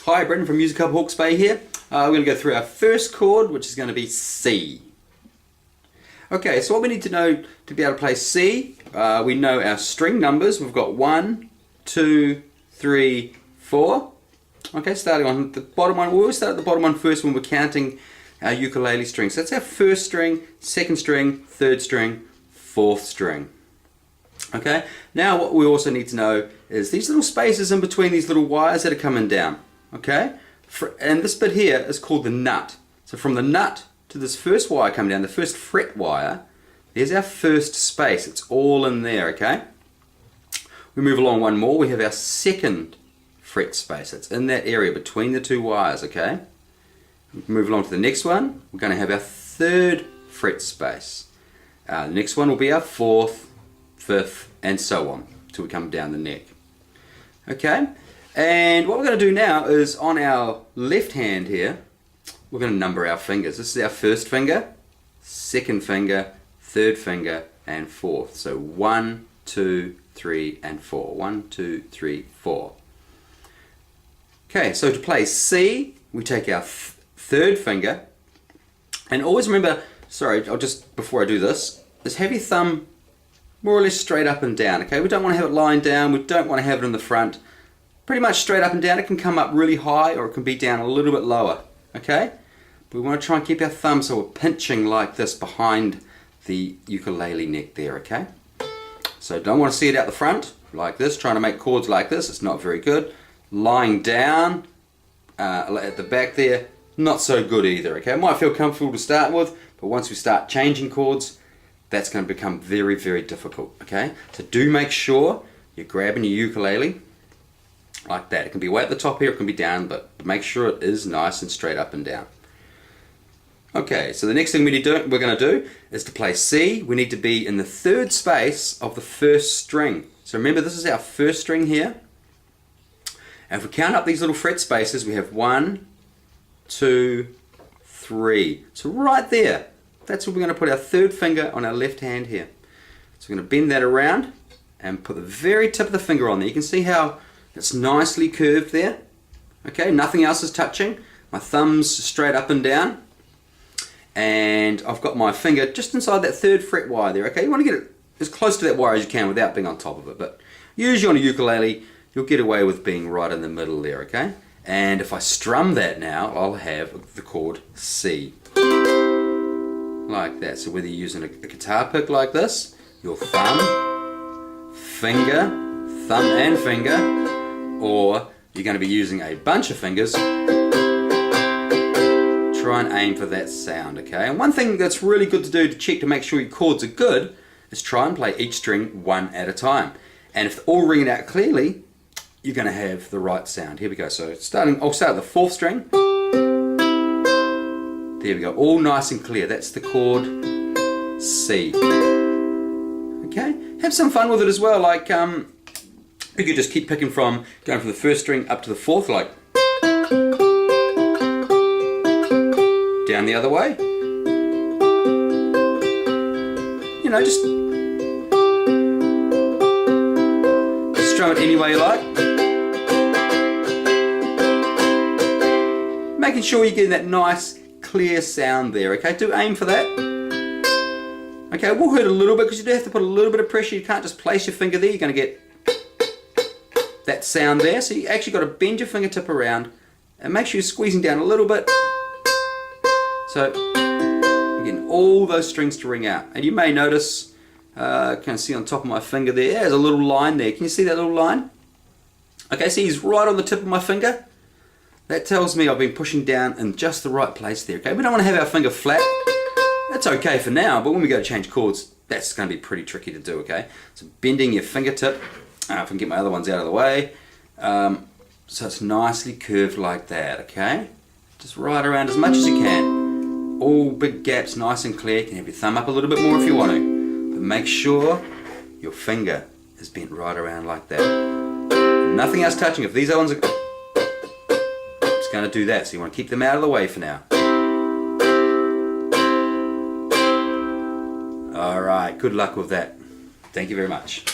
Hi, Brendan from musiqhub Hawke's Bay here. We're going to go through our first chord, which is going to be C. Okay, so what we need to know to be able to play C, we know our string numbers. We've got 1, 2, 3, 4. Okay, starting on the bottom one. We always start at the bottom one first when we're counting our ukulele strings. So that's our first string, second string, third string, fourth string. Okay, now what we also need to know is these little spaces in between these little wires that are coming down. Okay, and this bit here is called the nut. So from the nut to this first wire coming down, the first fret wire, there's our first space. It's all in there, okay? We move along one more, we have our second fret space. It's in that area between the two wires, okay? Move along to the next one, we're going to have our third fret space. The next one will be our fourth, fifth, and so on, till we come down the neck. Okay? And what we're going to do now is on our left hand here, we're going to number our fingers. This is our first finger, second finger, third finger, and fourth. So 1, 2, 3, and 4. 1, 2, 3, 4. Okay, so to play C, we take our third finger, and always remember, sorry, I'll just, before I do this, is have your thumb more or less straight up and down, okay? We don't want to have it lying down, we don't want to have it in the front. Pretty much straight up and down. It can come up really high or it can be down a little bit lower, okay? But we want to try and keep our thumb so we're pinching like this behind the ukulele neck there, okay? So don't want to see it out the front like this, trying to make chords like this, it's not very good. Lying down at the back there, not so good either, okay? It might feel comfortable to start with, but once we start changing chords, that's going to become very, very difficult, okay? So do make sure you're grabbing your ukulele like that. It can be way at the top here, it can be down, but make sure it is nice and straight up and down. Okay, so the next thing we're going to do is to play C. We need to be in the third space of the first string. So remember, this is our first string here. And if we count up these little fret spaces, we have 1, 2, 3. So right there, that's where we're going to put our third finger on our left hand here. So we're going to bend that around and put the very tip of the finger on there. You can see how it's nicely curved there. Okay, nothing else is touching. My thumb's straight up and down. And I've got my finger just inside that third fret wire there. Okay, you want to get it as close to that wire as you can without being on top of it. But usually on a ukulele, you'll get away with being right in the middle there, okay? And if I strum that now, I'll have the chord C. Like that. So whether you're using a guitar pick like this, your thumb, finger, thumb and finger, or you're going to be using a bunch of fingers, try and aim for that sound, okay? And one thing that's really good to do to check to make sure your chords are good is try and play each string one at a time. And if they're all ringing out clearly, you're going to have the right sound. Here we go. So I'll start with the fourth string. There we go, all nice and clear. That's the chord C. Okay, have some fun with it as well. Like you could just keep picking going from the first string up to the fourth, like down the other way. You know, just strum it any way you like. Making sure you're getting that nice clear sound there, okay? Do aim for that. Okay, it will hurt a little bit because you do have to put a little bit of pressure. You can't just place your finger there. You're going to get that sound there. So you actually got to bend your fingertip around and make sure you're squeezing down a little bit. So you're getting all those strings to ring out. And you may notice, you can see on top of my finger there's a little line there. Can you see that little line? Okay, see he's right on the tip of my finger. That tells me I've been pushing down in just the right place there, okay? We don't want to have our finger flat. That's okay for now, but when we go to change chords, that's going to be pretty tricky to do, okay? So bending your fingertip, if I can get my other ones out of the way, so it's nicely curved like that, okay? Just right around as much as you can. All big gaps, nice and clear. You can have your thumb up a little bit more if you want to, but make sure your finger is bent right around like that. Nothing else touching. If these other ones are going to do that, so you want to keep them out of the way for now. Alright, good luck with that. Thank you very much.